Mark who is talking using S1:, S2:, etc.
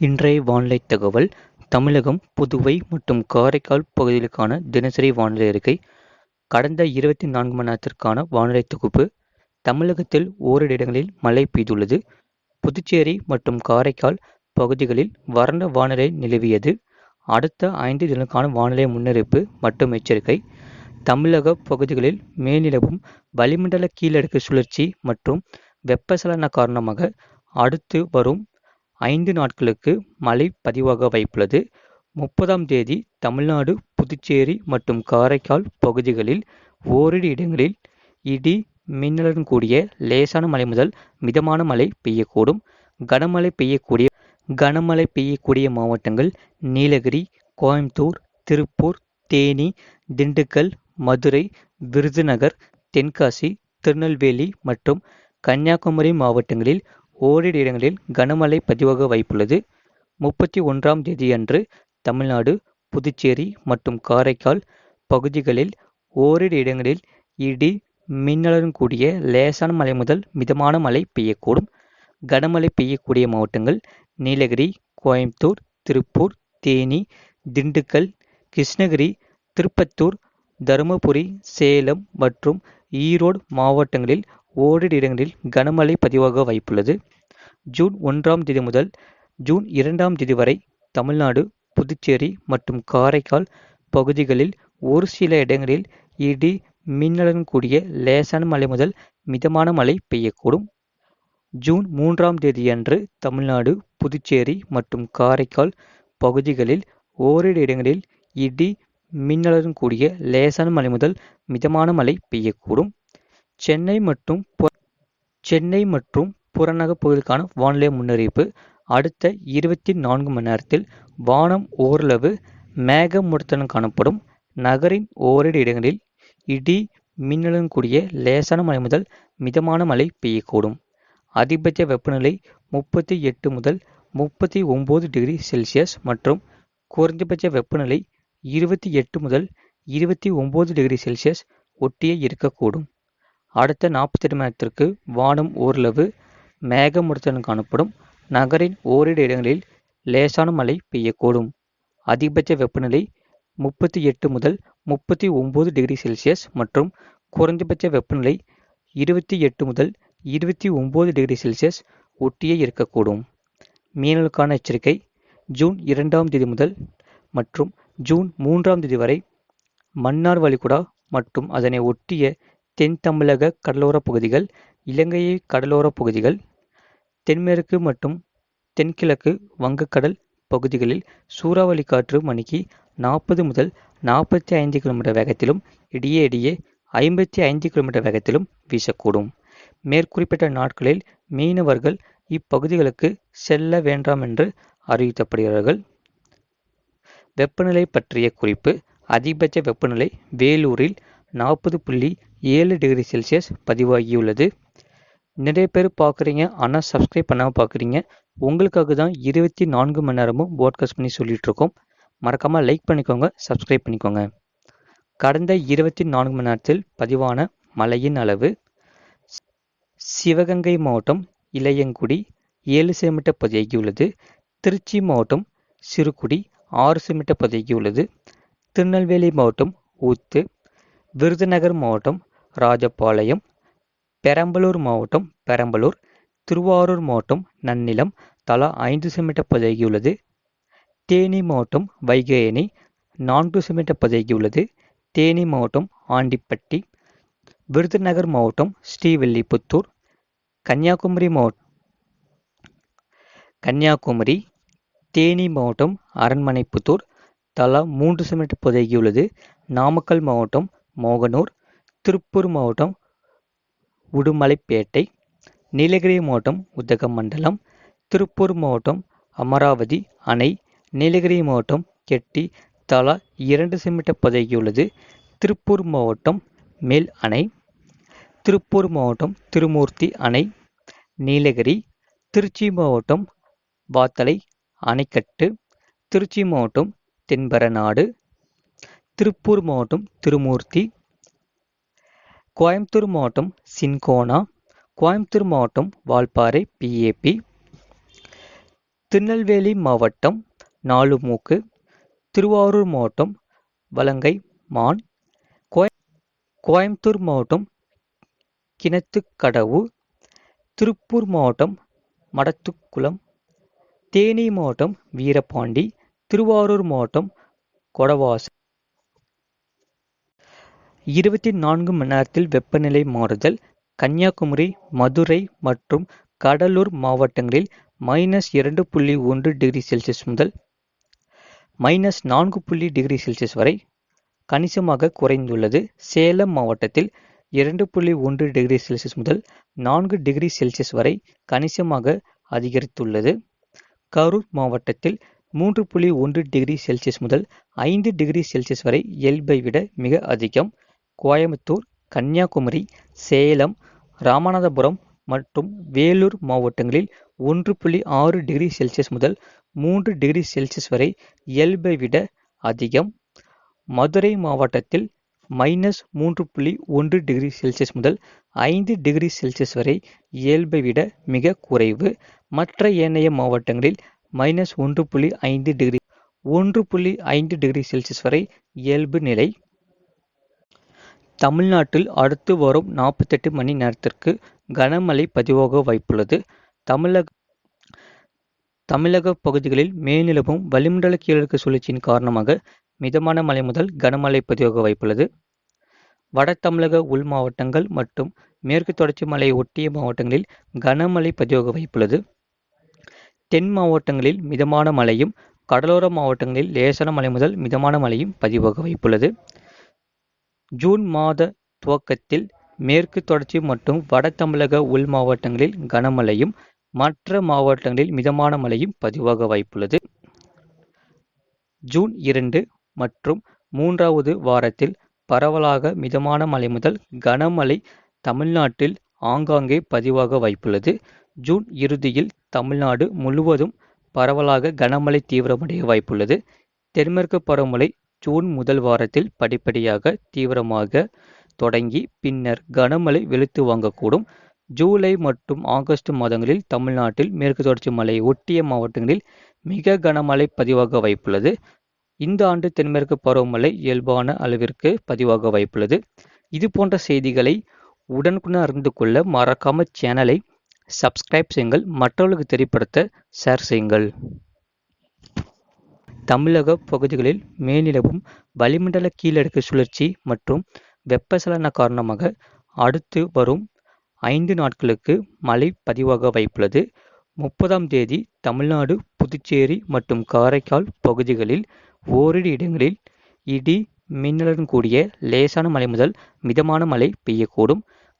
S1: இன்றைய வானிலை தகவல் தமிழகம், புதுவை மற்றும் காரைக்கால் பகுதிகளுக்கான தினசரி வானிலை அறிக்கை. கடந்த 24 மணி நேரத்திற்கான வானிலை தொகுப்பு. தமிழகத்தில் ஓரிரு இடங்களில் மழை பெய்துள்ளது. புதுச்சேரி மற்றும் காரைக்கால் பகுதிகளில் வறண்ட வானிலை நிலவியது. அடுத்த 5 தினங்களுக்கான வானிலை முன்னறிவிப்பு மற்றும் எச்சரிக்கை. தமிழக பகுதிகளில் மேல்நிலவும் வளிமண்டல கீழடுக்கு சுழற்சி மற்றும் வெப்பச்சலன காரணமாக அடுத்து வரும் 5 நாட்களுக்கு மழை பதிவாக வாய்ப்புள்ளது. 30ஆம் தேதி தமிழ்நாடு, புதுச்சேரி மற்றும் காரைக்கால் பகுதிகளில் ஓரிரு இடங்களில் இடி மின்னலுடன் கூடிய லேசான மழை முதல் மிதமான மழை பெய்யக்கூடும். கனமழை பெய்யக்கூடிய மாவட்டங்கள் நீலகிரி, கோயம்புத்தூர், திருப்பூர், தேனி, திண்டுக்கல், மதுரை, விருதுநகர், தென்காசி, திருநெல்வேலி மற்றும் கன்னியாகுமரி மாவட்டங்களில் ஓரிரு இடங்களில் கனமழை பதிவாக வாய்ப்புள்ளது. 31ஆம் தேதியன்று தமிழ்நாடு, புதுச்சேரி மற்றும் காரைக்கால் பகுதிகளில் ஓரிரு இடங்களில் இடி மின்னலுடன் கூடிய லேசான மழை முதல் மிதமான மழை பெய்யக்கூடும். கனமழை பெய்யக்கூடிய மாவட்டங்கள் நீலகிரி, கோயம்புத்தூர், திருப்பூர், தேனி, திண்டுக்கல், கிருஷ்ணகிரி, திருப்பத்தூர், தருமபுரி, சேலம் மற்றும் ஈரோடு மாவட்டங்களில் ஓரிரு இடங்களில் கனமழை பதிவாக வாய்ப்புள்ளது. ஜூன் 1ஆம் தேதி முதல் ஜூன் 2ஆம் தேதி வரை தமிழ்நாடு, புதுச்சேரி மற்றும் காரைக்கால் பகுதிகளில் ஒரு சில இடங்களில் இடி மின்னலுடன் கூடிய லேசான மழை முதல் மிதமான மழை பெய்யக்கூடும். ஜூன் 3ஆம் தேதியன்று தமிழ்நாடு, புதுச்சேரி மற்றும் காரைக்கால் பகுதிகளில் ஓரிரு இடங்களில் இடி மின்னலுடன் கூடிய லேசான மழை முதல் மிதமான மழை பெய்யக்கூடும். சென்னை மற்றும் புறநகர் பகுதிகளுக்கான வானிலை முன்னறிவிப்பு. அடுத்த 24 மணி நேரத்தில் வானம் ஓரளவு மேகமூட்டத்துடன் காணப்படும். நகரின் ஓரிரு இடங்களில் இடி மின்னலுடன் கூடிய லேசான மழை முதல் மிதமான மழை பெய்யக்கூடும். அதிகபட்ச வெப்பநிலை 38 முதல் 39 டிகிரி செல்சியஸ் மற்றும் குறைந்தபட்ச வெப்பநிலை 28 முதல் 29 டிகிரி செல்சியஸ் ஒட்டியே இருக்கக்கூடும். அடுத்த 48 மணி நேரத்திற்கு வானம் ஓரளவு மேகமூட்டத்துடன் காணப்படும். நகரின் ஓரிரு இடங்களில் லேசான மழை பெய்யக்கூடும். அதிகபட்ச வெப்பநிலை 38 முதல் 39 டிகிரி செல்சியஸ் மற்றும் குறைந்தபட்ச வெப்பநிலை 28 முதல் 29 டிகிரி செல்சியஸ் ஒட்டியே இருக்கக்கூடும். மீனவர்களுக்கான எச்சரிக்கை. ஜூன் 2ஆம் தேதி முதல் மற்றும் ஜூன் 3ஆம் தேதி வரை மன்னார் வளைகுடா மற்றும் அதனை ஒட்டிய தென் தமிழக கடலோரப் பகுதிகள், இலங்கை கடலோரப் பகுதிகள், தென்மேற்கு மற்றும் தென்கிழக்கு வங்கக்கடல் பகுதிகளில் சூறாவளி காற்று மணிக்கு 40 முதல் 45 கிலோமீட்டர் வேகத்திலும் இடையே 55 கிலோமீட்டர் வேகத்திலும் வீசக்கூடும். மேற்குறிப்பிட்ட நாட்களில் மீனவர்கள் இப்பகுதிகளுக்கு செல்ல வேண்டாம் என்று அறிவிக்கப்படுகிறார்கள். வெப்பநிலை பற்றிய குறிப்பு. அதிகபட்ச வெப்பநிலை வேலூரில் 40.7 டிகிரி செல்சியஸ் பதிவாகியுள்ளது. நிறைய பேர் பார்க்குறீங்க, ஆனால் சப்ஸ்கிரைப் பண்ணாமல் பார்க்குறீங்க. உங்களுக்காக தான் 24 மணி நேரமும் போட்காஸ்ட் பண்ணி சொல்லிட்டு இருக்கோம். மறக்காமல் லைக் பண்ணிக்கோங்க, சப்ஸ்கிரைப் பண்ணிக்கோங்க. கடந்த 24 மணி நேரத்தில் பதிவான மழையின் அளவு. சிவகங்கை மாவட்டம் இளையங்குடி 7 சென்டிமீட்டர் பதிவாகியுள்ளது. திருச்சி மாவட்டம் சிறுகுடி 6 சென்டிமீட்டர் பதிவாகியுள்ளது. திருநெல்வேலி மாவட்டம் ஊத்து, விருதுநகர் மாவட்டம் ராஜபாளையம், பெரம்பலூர் மாவட்டம் பெரம்பலூர், திருவாரூர் மாவட்டம் நன்னிலம் தலா 5 சென்டிமீட்டர் பதிவாகியுள்ளது. தேனி மாவட்டம் வைகையணி 4 சென்டிமீட்டர் பதிவாகியுள்ளது. தேனி மாவட்டம் ஆண்டிப்பட்டி, விருதுநகர் மாவட்டம் ஸ்ரீவில்லிபுத்தூர், கன்னியாகுமரி, தேனி மாவட்டம் அரண்மனைப்புத்தூர் தலா 3 சென்டிமீட்டர் பதிவாகியுள்ளது. நாமக்கல் மாவட்டம் மோகனூர், திருப்பூர் மாவட்டம் உடுமலைப்பேட்டை, நீலகிரி மாவட்டம் உதகமண்டலம், திருப்பூர் மாவட்டம் அமராவதி அணை, நீலகிரி மாவட்டம் கெட்டி தலா 2 சென்டிமீட்டர் பதிவாகியுள்ளது. திருப்பூர் மாவட்டம் மேல் அணை, திருப்பூர் மாவட்டம் திருமூர்த்தி அணை, நீலகிரி, திருச்சி மாவட்டம் வாத்தலை அணைக்கட்டு, திருச்சி மாவட்டம் தென்பரநாடு, திருப்பூர் மாவட்டம் திருமூர்த்தி, கோயம்புத்தூர் மாவட்டம் சின்கோனா, கோயம்புத்தூர் மாவட்டம் வால்பாறை PAP, திருநெல்வேலி மாவட்டம் நாலுமூக்கு, திருவாரூர் மாவட்டம் வலங்கை மான், கோயம்புத்தூர் மாவட்டம் கிணத்துக்கடவு, திருப்பூர் மாவட்டம் மடத்துக்குளம், தேனி மாவட்டம் வீரபாண்டி, திருவாரூர் மாவட்டம் கொடவாசல். 24 மணி நேரத்தில் வெப்பநிலை மாறுதல். கன்னியாகுமரி, மதுரை மற்றும் கடலூர் மாவட்டங்களில் -2.1 டிகிரி செல்சியஸ் முதல் -4 டிகிரி செல்சியஸ் வரை கணிசமாக குறைந்துள்ளது. சேலம் மாவட்டத்தில் 2.1 டிகிரி செல்சியஸ் முதல் 4 டிகிரி செல்சியஸ் வரை கணிசமாக அதிகரித்துள்ளது. கரூர் மாவட்டத்தில் 3.1 டிகிரி செல்சியஸ் முதல் 5 டிகிரி செல்சியஸ் வரை இயல்பை விட மிக அதிகம். கோயம்புத்தூர், கன்னியாகுமரி, சேலம், ராமநாதபுரம் மற்றும் வேலூர் மாவட்டங்களில் 1.6 டிகிரி செல்சியஸ் முதல் 3 டிகிரி செல்சியஸ் வரை இயல்பை விட அதிகம். மதுரை மாவட்டத்தில் -3.1 டிகிரி செல்சியஸ் முதல் 5 டிகிரி செல்சியஸ் வரை இயல்பை விட மிக குறைவு. மற்ற ஏனைய மாவட்டங்களில் -1.5 டிகிரி செல்சியஸ் வரை இயல்பு நிலை. தமிழ்நாட்டில் அடுத்து வரும் 48 மணி நேரத்திற்கு கனமழை பதிவாக வாய்ப்புள்ளது. தமிழக பகுதிகளில் மேல்நிலவும் வளிமண்டல கீழடுக்கு சுழற்சியின் காரணமாக மிதமான மழை முதல் கனமழை பதிவாக வாய்ப்புள்ளது. வட தமிழக உள் மாவட்டங்கள் மற்றும் மேற்கு தொடர்ச்சி மலையை ஒட்டிய மாவட்டங்களில் கனமழை பதிவாக வாய்ப்புள்ளது. தென் மாவட்டங்களில் மிதமான மழையும், கடலோர மாவட்டங்களில் லேசான மழை முதல் மிதமான மழையும் பதிவாக வாய்ப்புள்ளது. ஜூன் மாத துவக்கத்தில் மேற்கு தொடர்ச்சி மற்றும் வட தமிழக உள் மாவட்டங்களில் கனமழையும், மற்ற மாவட்டங்களில் மிதமான மழையும் பதிவாக வாய்ப்புள்ளது. ஜூன் 2 மற்றும் 3வது வாரத்தில் பரவலாக மிதமான மழை முதல் கனமழை தமிழ்நாட்டில் ஆங்காங்கே பதிவாக வாய்ப்புள்ளது. ஜூன் இறுதியில் தமிழ்நாடு முழுவதும் பரவலாக கனமழை தீவிரமடைய வாய்ப்புள்ளது. தென்மேற்கு பருவமழை ஜூன் முதல் வாரத்தில் படிப்படியாக தீவிரமாக தொடங்கி பின்னர் கனமழை வெளுத்து வாங்கக்கூடும். ஜூலை மற்றும் ஆகஸ்ட் மாதங்களில் தமிழ்நாட்டில் மேற்கு தொடர்ச்சி மலையை ஒட்டிய மாவட்டங்களில் மிக கனமழை பதிவாக வாய்ப்புள்ளது. இந்த ஆண்டு தென்மேற்கு பருவமழை இயல்பான அளவிற்கு பதிவாக வாய்ப்புள்ளது. இது போன்ற செய்திகளை உடனுக்குடன் அறிந்து கொள்ள மறக்காம சேனலை சப்ஸ்கிரைப் செய்யுங்கள். மற்றவர்களுக்கு தெரியப்படுத்த ஷேர் செய்யுங்கள். தமிழக பகுதிகளில் மேல்நிலவும் வளிமண்டல கீழடுக்கு சுழற்சி மற்றும் வெப்பச்சலன காரணமாக அடுத்து வரும் 5 நாட்களுக்கு மழை பதிவாக வாய்ப்புள்ளது. 30ஆம் தேதி தமிழ்நாடு, புதுச்சேரி மற்றும் காரைக்கால் பகுதிகளில் ஓரிரு இடங்களில் இடி மின்னலுடன் கூடிய லேசான மழை முதல் மிதமான மழை பெய்யக்கூடும்.